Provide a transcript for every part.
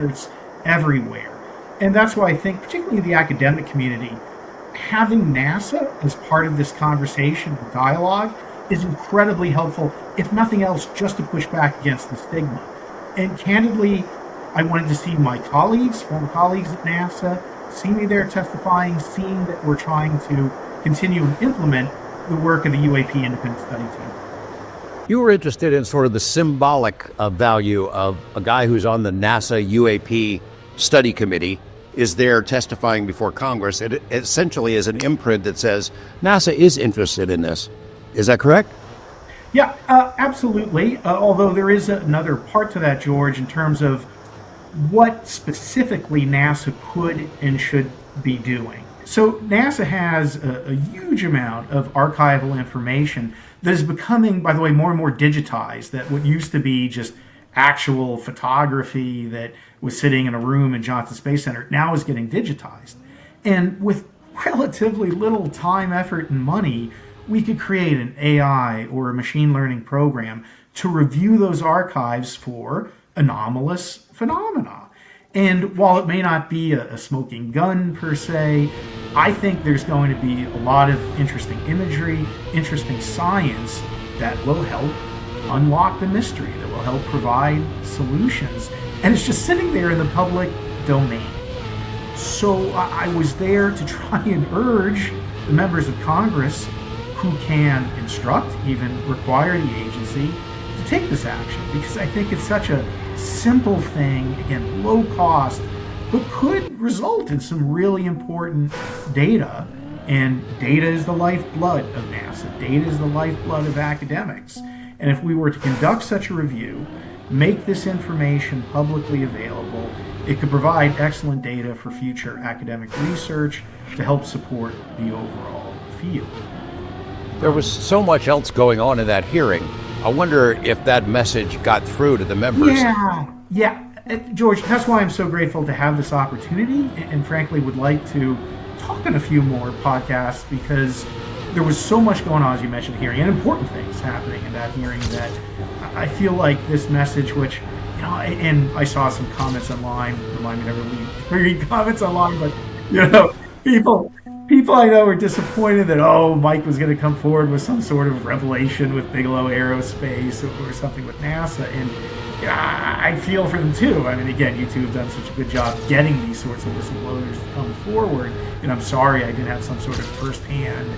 efforts everywhere. And that's why I think, particularly the academic community, having NASA as part of this conversation and dialogue is incredibly helpful, if nothing else, just to push back against the stigma. And candidly, I wanted to see my colleagues, former colleagues at NASA, see me there testifying, seeing that we're trying to continue and implement the work of the UAP Independent Study Team. You were interested in sort of the symbolic value of a guy who's on the NASA UAP study committee is there testifying before Congress. It essentially is an imprint that says NASA is interested in this. Is that correct? Yeah, absolutely. Although there is another part to that, George, in terms of what specifically NASA could and should be doing. So NASA has a huge amount of archival information that is becoming, by the way, more and more digitized. That what used to be just actual photography that was sitting in a room in Johnson Space Center now is getting digitized. And with relatively little time, effort, and money, we could create an AI or a machine learning program to review those archives for anomalous phenomena. And while it may not be a smoking gun per se, I think there's going to be a lot of interesting imagery, interesting science that will help unlock the mystery, that will help provide solutions. And it's just sitting there in the public domain. So I was there to try and urge the members of Congress who can instruct, even require the agency to take this action, because I think it's such a simple thing, again, low cost, but could result in some really important data. And data is the lifeblood of NASA. Data is the lifeblood of academics. And if we were to conduct such a review, make this information publicly available, it could provide excellent data for future academic research to help support the overall field. There was so much else going on in that hearing. I wonder if that message got through to the members. Yeah. George, that's why I'm so grateful to have this opportunity, and frankly would like to talk on a few more podcasts, because there was so much going on, as you mentioned, the hearing, and important things happening in that hearing, that I feel like this message, which, you know, and I saw some comments online, remind me never to read comments online, but, you know, people I know are disappointed that, Mike was going to come forward with some sort of revelation with Bigelow Aerospace or something with NASA. And I feel for them too. I mean, again, you two have done such a good job getting these sorts of whistleblowers to come forward. And I'm sorry I didn't have some sort of firsthand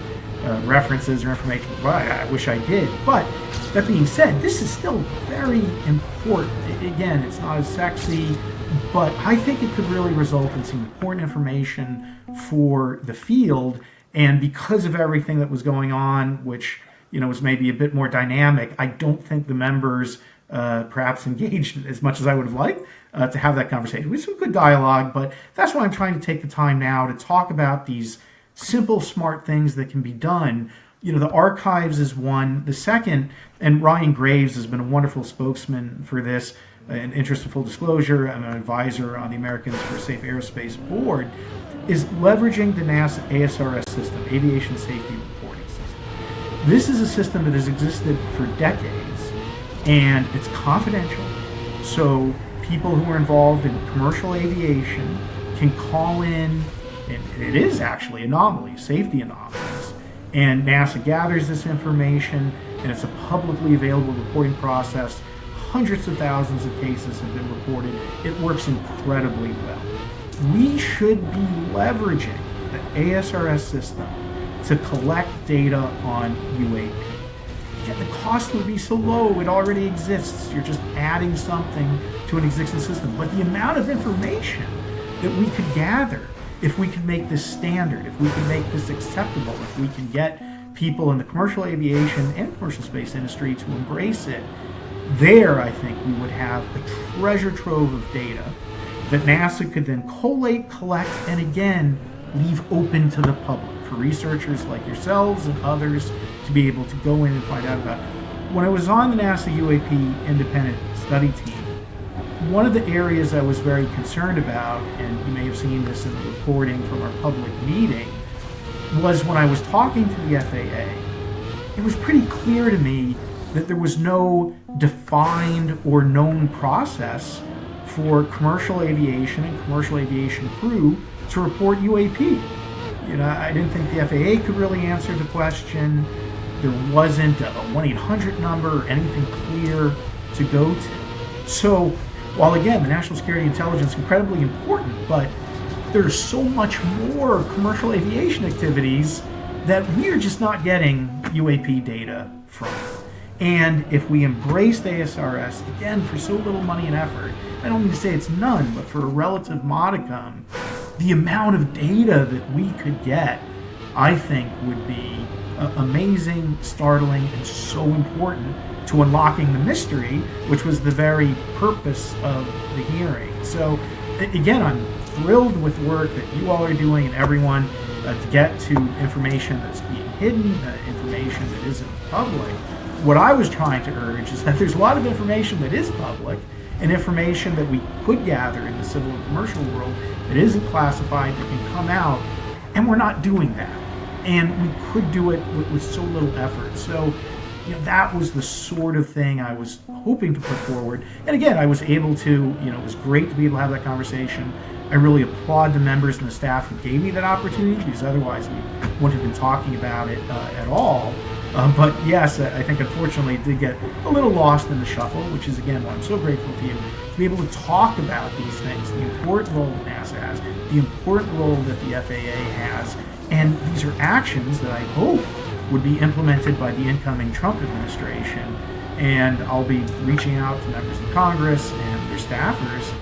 references or information. Well, I wish I did. But that being said, this is still very important. Again, it's not as sexy, but I think it could really result in some important information for the field. And because of everything that was going on, which, you know, was maybe a bit more dynamic, I don't think the members perhaps engaged as much as I would have liked to have that conversation. We had some good dialogue, but that's why I'm trying to take the time now to talk about these simple, smart things that can be done. You know, the archives is one. The second, and Ryan Graves has been a wonderful spokesman for this. In interest of full disclosure, I'm an advisor on the Americans for Safe Aerospace Board, is leveraging the NASA ASRS system, Aviation Safety Reporting System. This is a system that has existed for decades, and it's confidential. So people who are involved in commercial aviation can call in, and it is actually anomalies, safety anomalies, and NASA gathers this information, and it's a publicly available reporting process. Hundreds of thousands of cases have been reported. It works incredibly well. We should be leveraging the ASRS system to collect data on UAP. Yet the cost would be so low, it already exists. You're just adding something to an existing system. But the amount of information that we could gather, if we could make this standard, if we can make this acceptable, if we can get people in the commercial aviation and commercial space industry to embrace it, there I think we would have a treasure trove of data that NASA could then collate, collect, and again, leave open to the public for researchers like yourselves and others to be able to go in and find out about. When I was on the NASA UAP Independent Study Team, one of the areas I was very concerned about, and you may have seen this in the reporting from our public meeting, was when I was talking to the FAA, it was pretty clear to me that there was no defined or known process for commercial aviation and commercial aviation crew to report UAP. I didn't think the FAA could really answer the question. There wasn't a 1-800 number or anything clear to go to. So, while again, the national security intelligence is incredibly important, but there's so much more commercial aviation activities that we are just not getting UAP data from. And if we embrace the ASRS, again, for so little money and effort, I don't mean to say it's none, but for a relative modicum, the amount of data that we could get, I think, would be amazing, startling, and so important to unlocking the mystery, which was the very purpose of the hearing. So, again, I'm thrilled with work that you all are doing and everyone to get to information that's being hidden, information that isn't public. What I was trying to urge is that there's a lot of information that is public and information that we could gather in the civil and commercial world that isn't classified, that can come out, and we're not doing that. And we could do it with so little effort. So, that was the sort of thing I was hoping to put forward. And again, I was able to, it was great to be able to have that conversation. I really applaud the members and the staff who gave me that opportunity, because otherwise we wouldn't have been talking about it at all. But yes, I think unfortunately it did get a little lost in the shuffle, which is again why I'm so grateful to you, to be able to talk about these things, the important role that NASA has, the important role that the FAA has, and these are actions that I hope would be implemented by the incoming Trump administration. And I'll be reaching out to members of Congress and their staffers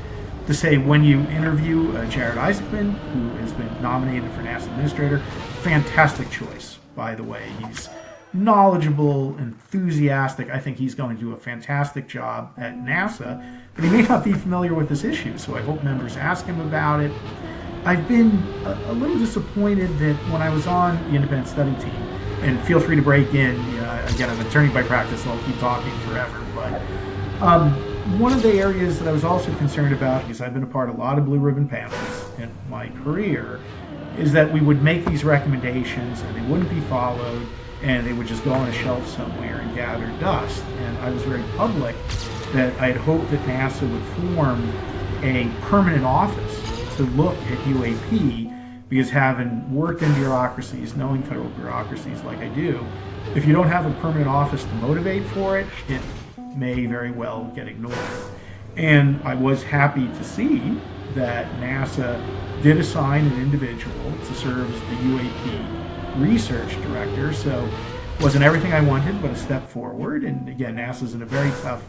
to say, when you interview Jared Isaacman, who has been nominated for NASA Administrator, fantastic choice, by the way. He's knowledgeable, enthusiastic. I think he's going to do a fantastic job at NASA, but he may not be familiar with this issue, so I hope members ask him about it. I've been a little disappointed that when I was on the independent study team, and feel free to break in, again, I'm an attorney by practice, so I'll keep talking forever, but one of the areas that I was also concerned about, because I've been a part of a lot of blue ribbon panels in my career, is that we would make these recommendations and they wouldn't be followed, and they would just go on a shelf somewhere and gather dust. And I was very public that I had hoped that NASA would form a permanent office to look at UAP, because having worked in bureaucracies, knowing federal bureaucracies like I do, if you don't have a permanent office to motivate for it, it may very well get ignored. And I was happy to see that NASA did assign an individual to serve as the UAP research director. So it wasn't everything I wanted, but a step forward. And again, NASA's in a very tough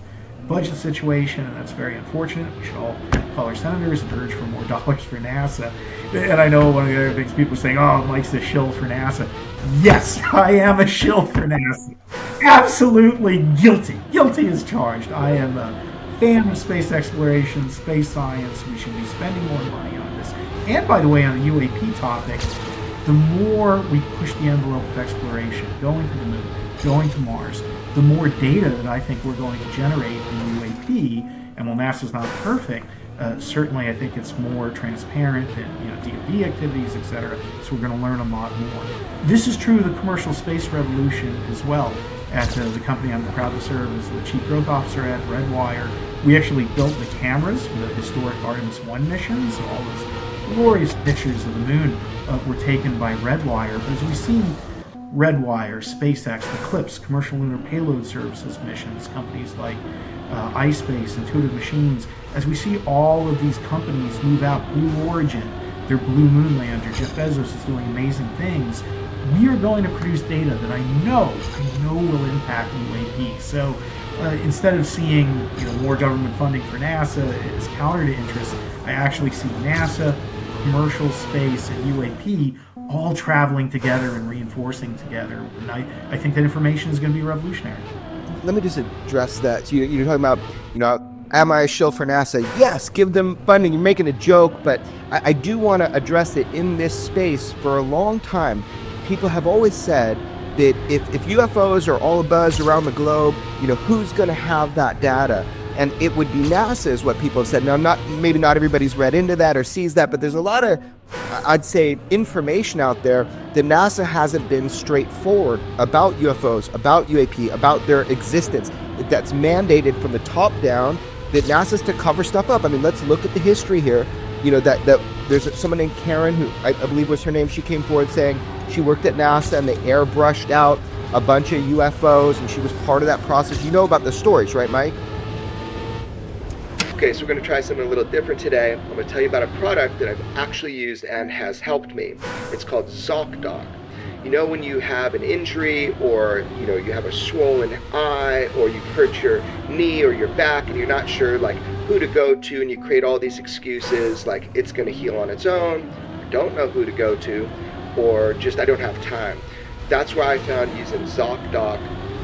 budget situation, and that's very unfortunate. We should all call our senators and urge for more dollars for NASA. And I know one of the other things people are saying, oh, Mike's a shill for NASA. Yes, I am a shill for NASA. Absolutely guilty. Guilty as charged. I am a fan of space exploration, space science. We should be spending more money on this. And by the way, on the UAP topic, the more we push the envelope of exploration, going to the moon, going to Mars, the more data that I think we're going to generate in UAP. And while NASA's not perfect, certainly I think it's more transparent than DoD activities, etc. So we're going to learn a lot more. This is true of the commercial space revolution as well. At the company I'm proud to serve as the Chief Growth Officer at, Redwire, we actually built the cameras for the historic Artemis 1 mission. So all those glorious pictures of the moon were taken by Redwire. But as we've seen Redwire, SpaceX, Eclipse, Commercial Lunar Payload Services missions, companies like iSpace, Intuitive Machines, as we see all of these companies move out, Blue Origin, their Blue Moon lander, Jeff Bezos is doing amazing things. We are going to produce data that I know will impact UAP. So instead of seeing more government funding for NASA as counter to interest, I actually see NASA, commercial space, and UAP all traveling together and reinforcing together. And I think that information is going to be revolutionary. Let me just address that. So you're talking about, am I a shill for NASA? Yes, give them funding. You're making a joke, but I do want to address it in this space. For a long time, people have always said that if UFOs are all abuzz around the globe, who's going to have that data? And it would be NASA is what people have said. Now, maybe not everybody's read into that or sees that, but there's a lot of, I'd say, information out there that NASA hasn't been straightforward about UFOs, about UAP, about their existence. That's mandated from the top down, that NASA's to cover stuff up. I mean, let's look at the history here. That there's someone named Karen, who I believe was her name. She came forward saying she worked at NASA and they airbrushed out a bunch of UFOs, and she was part of that process. You know about the stories, right, Mike? Okay, so we're going to try something a little different today. I'm going to tell you about a product that I've actually used and has helped me. It's called ZocDoc. When you have an injury, or you have a swollen eye, or you've hurt your knee or your back and you're not sure like who to go to, and you create all these excuses like it's going to heal on its own, I don't know who to go to, or just I don't have time. That's why I found using ZocDoc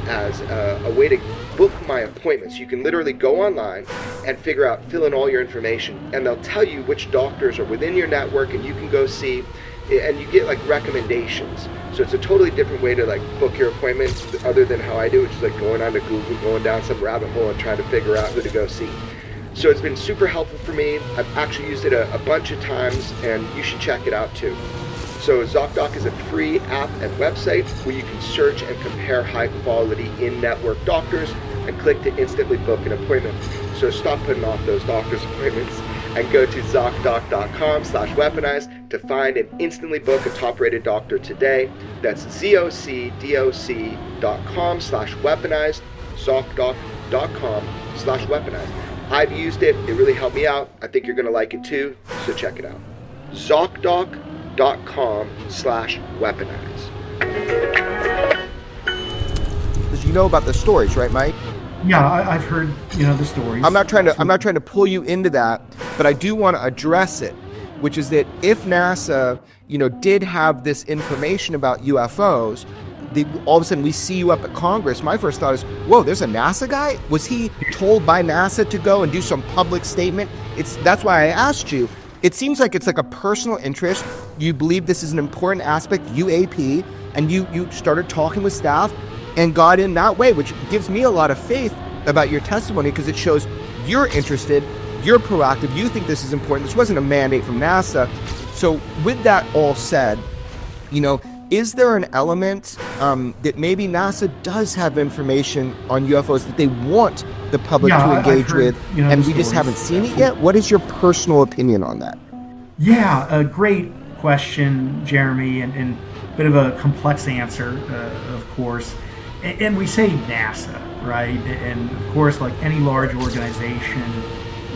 as a way to book my appointments. You can literally go online and fill in all your information, and they'll tell you which doctors are within your network and you can go see, and you get like recommendations. So it's a totally different way to like book your appointments other than how I do, which is like going onto Google, going down some rabbit hole and trying to figure out who to go see. So it's been super helpful for me. I've actually used it a bunch of times, and you should check it out too. So ZocDoc is a free app and website where you can search and compare high quality in-network doctors and click to instantly book an appointment. So stop putting off those doctor's appointments and go to ZocDoc.com/weaponized to find and instantly book a top-rated doctor today. That's ZocDoc.com/weaponized, ZocDoc.com/weaponized. I've used it. It really helped me out. I think you're going to like it too, so check it out. ZocDoc.com/weaponized. Because you know about the stories, right, Mike? Yeah, I've heard the stories. I'm not trying to pull you into that, but I do want to address it, which is that if NASA, did have this information about UFOs, all of a sudden we see you up at Congress. My first thought is, whoa, there's a NASA guy? Was he told by NASA to go and do some public statement? That's why I asked you. It seems like it's like a personal interest. You believe this is an important aspect, UAP, and you started talking with staff and got in that way, which gives me a lot of faith about your testimony, because it shows you're interested, you're proactive, you think this is important. This wasn't a mandate from NASA. So with that all said, is there an element that maybe NASA does have information on UFOs that they want the public to engage with, and we just haven't seen it yet? What is your personal opinion on that? Yeah, a great question, Jeremy, and a bit of a complex answer, of course. And we say NASA, right? And of course, like any large organization,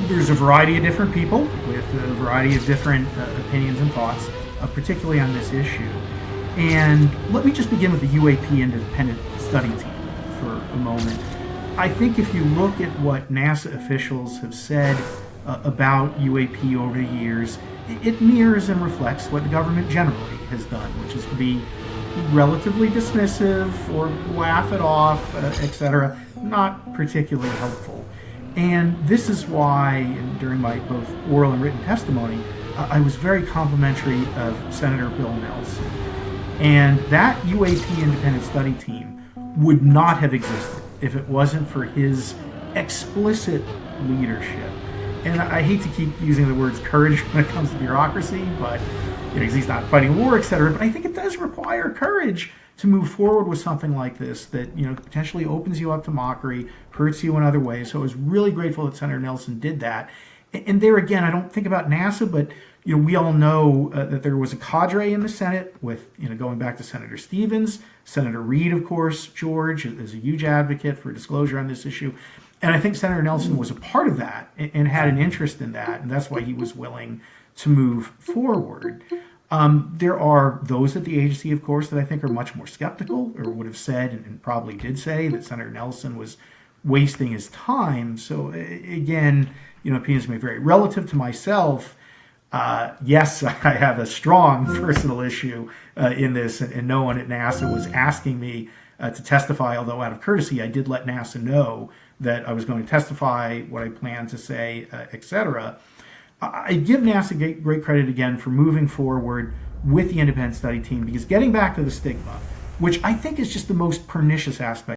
there's a variety of different people with a variety of different opinions and thoughts, particularly on this issue. And let me just begin with the UAP Independent Study Team for a moment. I think if you look at what NASA officials have said about UAP over the years, it mirrors and reflects what the government generally has done, which is to be relatively dismissive or laugh it off, etc., not particularly helpful. And this is why, during my both oral and written testimony, I was very complimentary of Senator Bill Nelson. And that UAP Independent Study Team would not have existed if it wasn't for his explicit leadership. And I hate to keep using the words courage when it comes to bureaucracy, but because he's not fighting a war, etc. But I think it does require courage to move forward with something like this that potentially opens you up to mockery, hurts you in other ways. So I was really grateful that Senator Nelson did that. And there again, I don't think about NASA, but we all know that there was a cadre in the Senate with going back to Senator Stevens, Senator Reid, of course. George is a huge advocate for disclosure on this issue. And I think Senator Nelson was a part of that and had an interest in that, and that's why he was willing to move forward. There are those at the agency, of course, that I think are much more skeptical, or would have said and probably did say that Senator Nelson was wasting his time. So again, opinions may vary. Relative to myself, yes, I have a strong personal issue in this, and no one at NASA was asking me to testify, although out of courtesy, I did let NASA know that I was going to testify, what I plan to say, etc. I give NASA great credit again for moving forward with the independent study team, because getting back to the stigma, which I think is just the most pernicious aspect